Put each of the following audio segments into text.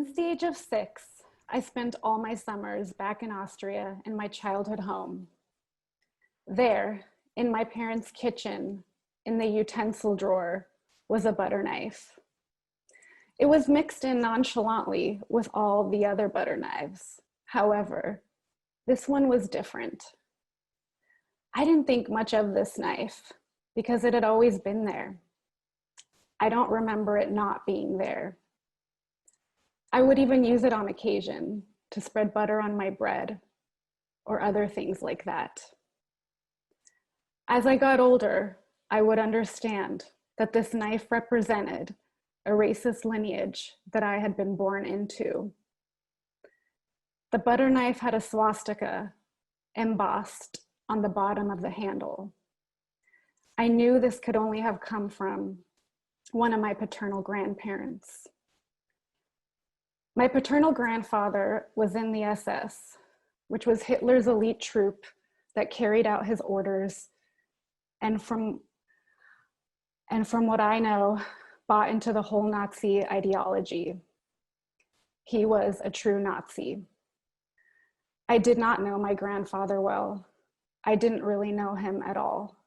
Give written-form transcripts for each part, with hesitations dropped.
Since the age of 6, I spent all my summers back in Austria in my childhood home. There, in my parents' kitchen, in the utensil drawer, was a butter knife. It was mixed in nonchalantly with all the other butter knives. However, this one was different. I didn't think much of this knife because it had always been there. I don't remember it not being there. I would even use it on occasion to spread butter on my bread or other things like that. As I got older, I would understand that this knife represented a racist lineage that I had been born into. The butter knife had a swastika embossed on the bottom of the handle. I knew this could only have come from one of my paternal grandparents. My paternal grandfather was in the SS, which was Hitler's elite troop that carried out his orders, and from what I know, bought into the whole Nazi ideology. He was a true Nazi. I did not know my grandfather well. I didn't really know him at all.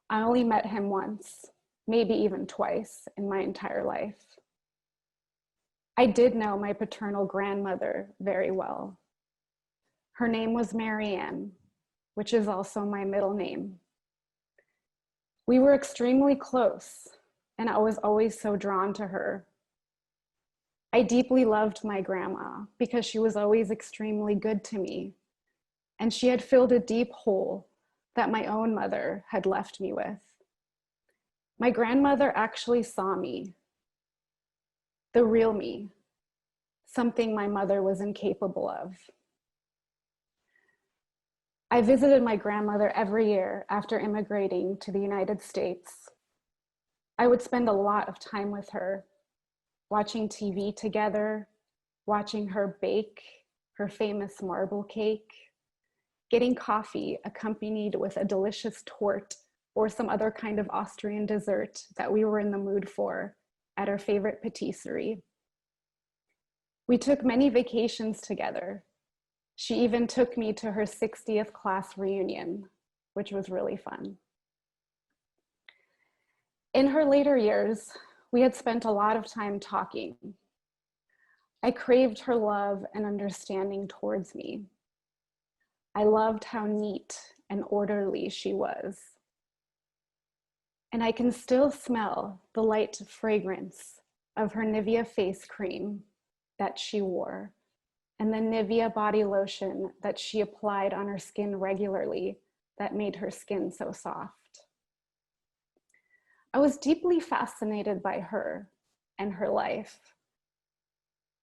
I only met him once, maybe even twice in my entire life. I did know my paternal grandmother very well. Her name was Marianne, which is also my middle name. We were extremely close, and I was always so drawn to her. I deeply loved my grandma because she was always extremely good to me, and she had filled a deep hole that my own mother had left me with. My grandmother actually saw me, the real me, something my mother was incapable of. I visited my grandmother every year after immigrating to the United States. I would spend a lot of time with her, watching TV together, watching her bake her famous marble cake, getting coffee accompanied with a delicious torte or some other kind of Austrian dessert that we were in the mood for at our favorite patisserie. We took many vacations together. She even took me to her 60th class reunion, which was really fun. In her later years, we had spent a lot of time talking. I craved her love and understanding towards me. I loved how neat and orderly she was. And I can still smell the light fragrance of her Nivea face cream that she wore, and the Nivea body lotion that she applied on her skin regularly that made her skin so soft. I was deeply fascinated by her and her life.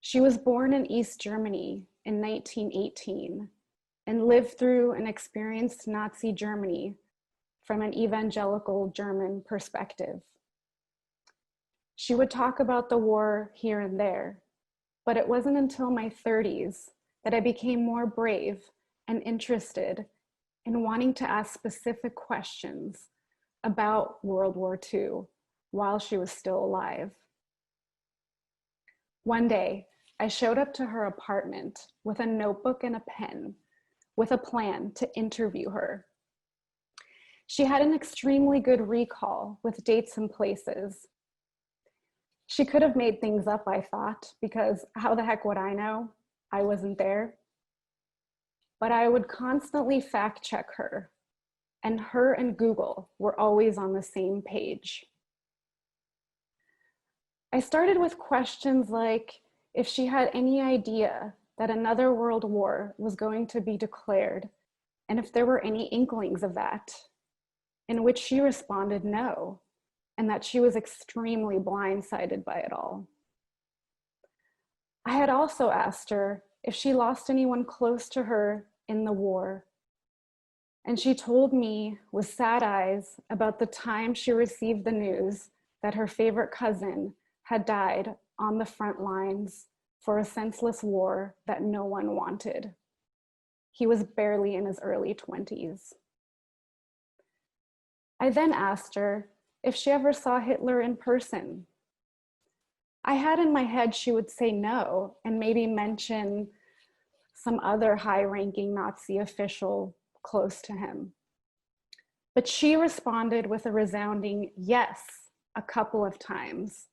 She was born in East Germany in 1918 and lived through and experienced Nazi Germany from an evangelical German perspective. She would talk about the war here and there, but it wasn't until my 30s that I became more brave and interested in wanting to ask specific questions about World War II while she was still alive. One day, I showed up to her apartment with a notebook and a pen with a plan to interview her. She had an extremely good recall with dates and places. She could have made things up, I thought, because how the heck would I know? I wasn't there. But I would constantly fact check her, and her and Google were always on the same page. I started with questions like if she had any idea that another world war was going to be declared, and if there were any inklings of that, in which she responded no, and that she was extremely blindsided by it all. I had also asked her if she lost anyone close to her in the war, and she told me with sad eyes about the time she received the news that her favorite cousin had died on the front lines for a senseless war that no one wanted. He was barely in his early 20s. I then asked her if she ever saw Hitler in person. I had in my head she would say no and maybe mention some other high-ranking Nazi official close to him. But she responded with a resounding yes a couple of times.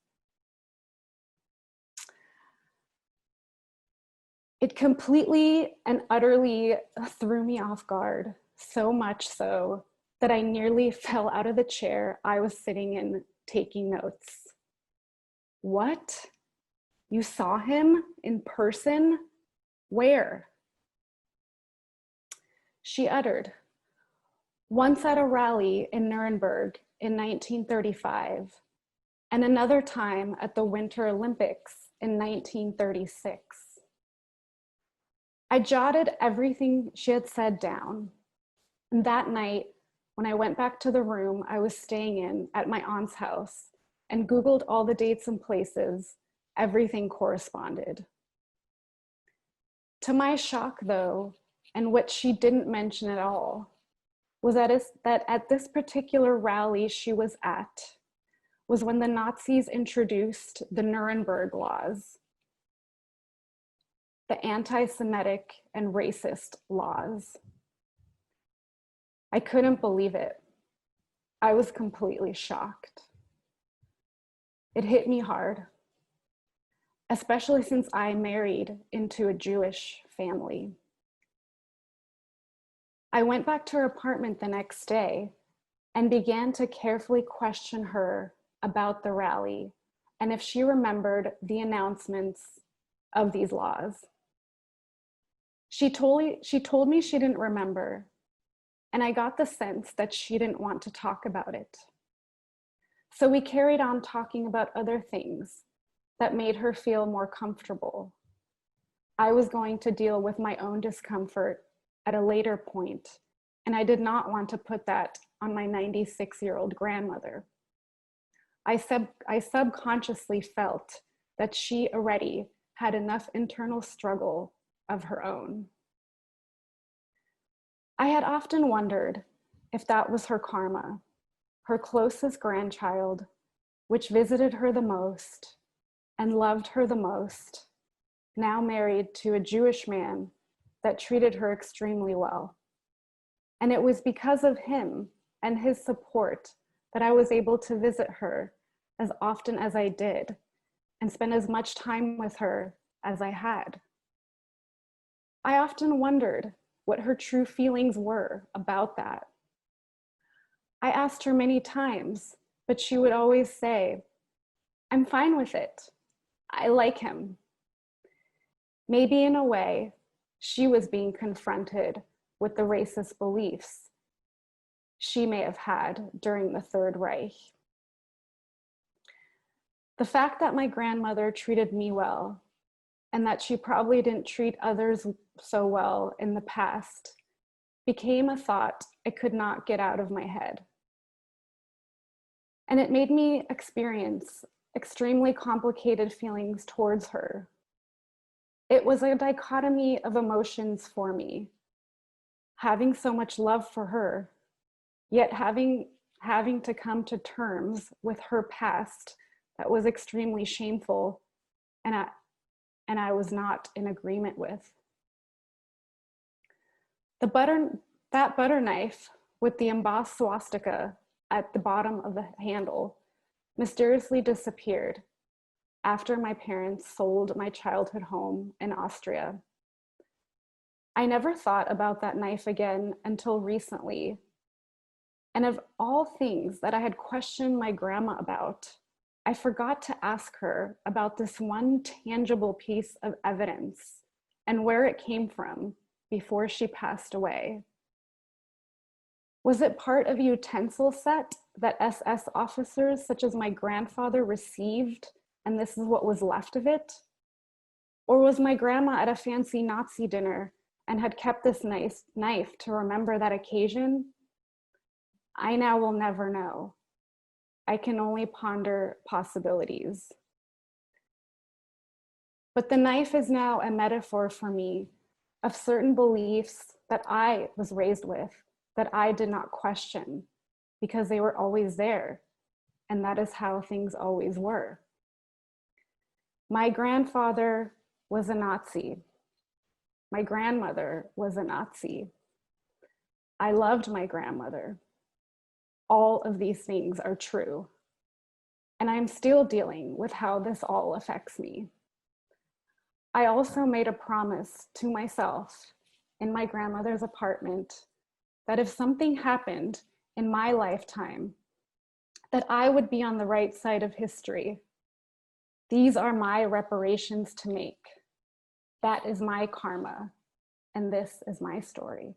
It completely and utterly threw me off guard, so much so that I nearly fell out of the chair I was sitting in taking notes. What? You saw him in person? Where? She uttered, once at a rally in Nuremberg in 1935, and another time at the Winter Olympics in 1936. I jotted everything she had said down. And that night, when I went back to the room I was staying in at my aunt's house and Googled all the dates and places, everything corresponded. To my shock, though, and what she didn't mention at all, was that at this particular rally she was at was when the Nazis introduced the Nuremberg laws, the anti-Semitic and racist laws. I couldn't believe it. I was completely shocked. It hit me hard, especially since I married into a Jewish family. I went back to her apartment the next day and began to carefully question her about the rally and if she remembered the announcements of these laws. She told me she didn't remember, and I got the sense that she didn't want to talk about it. So we carried on talking about other things that made her feel more comfortable. I was going to deal with my own discomfort at a later point, and I did not want to put that on my 96-year-old grandmother. I subconsciously felt that she already had enough internal struggle of her own. I had often wondered if that was her karma, her closest grandchild, which visited her the most and loved her the most, now married to a Jewish man that treated her extremely well. And it was because of him and his support that I was able to visit her as often as I did and spend as much time with her as I had. I often wondered what her true feelings were about that. I asked her many times, but she would always say, I'm fine with it. I like him. Maybe in a way, she was being confronted with the racist beliefs she may have had during the Third Reich. The fact that my grandmother treated me well and that she probably didn't treat others so well in the past became a thought I could not get out of my head. And it made me experience extremely complicated feelings towards her. It was a dichotomy of emotions for me, having so much love for her, yet having to come to terms with her past that was extremely shameful and I was not in agreement with. That butter knife with the embossed swastika at the bottom of the handle mysteriously disappeared after my parents sold my childhood home in Austria. I never thought about that knife again until recently. And of all things that I had questioned my grandma about, I forgot to ask her about this one tangible piece of evidence and where it came from before she passed away. Was it part of a utensil set that SS officers such as my grandfather received, and this is what was left of it? Or was my grandma at a fancy Nazi dinner and had kept this nice knife to remember that occasion? I now will never know. I can only ponder possibilities. But the knife is now a metaphor for me of certain beliefs that I was raised with that I did not question because they were always there, and that is how things always were. My grandfather was a Nazi. My grandmother was a Nazi. I loved my grandmother. All of these things are true. And I'm still dealing with how this all affects me. I also made a promise to myself in my grandmother's apartment that if something happened in my lifetime, that I would be on the right side of history. These are my reparations to make. That is my karma, and this is my story.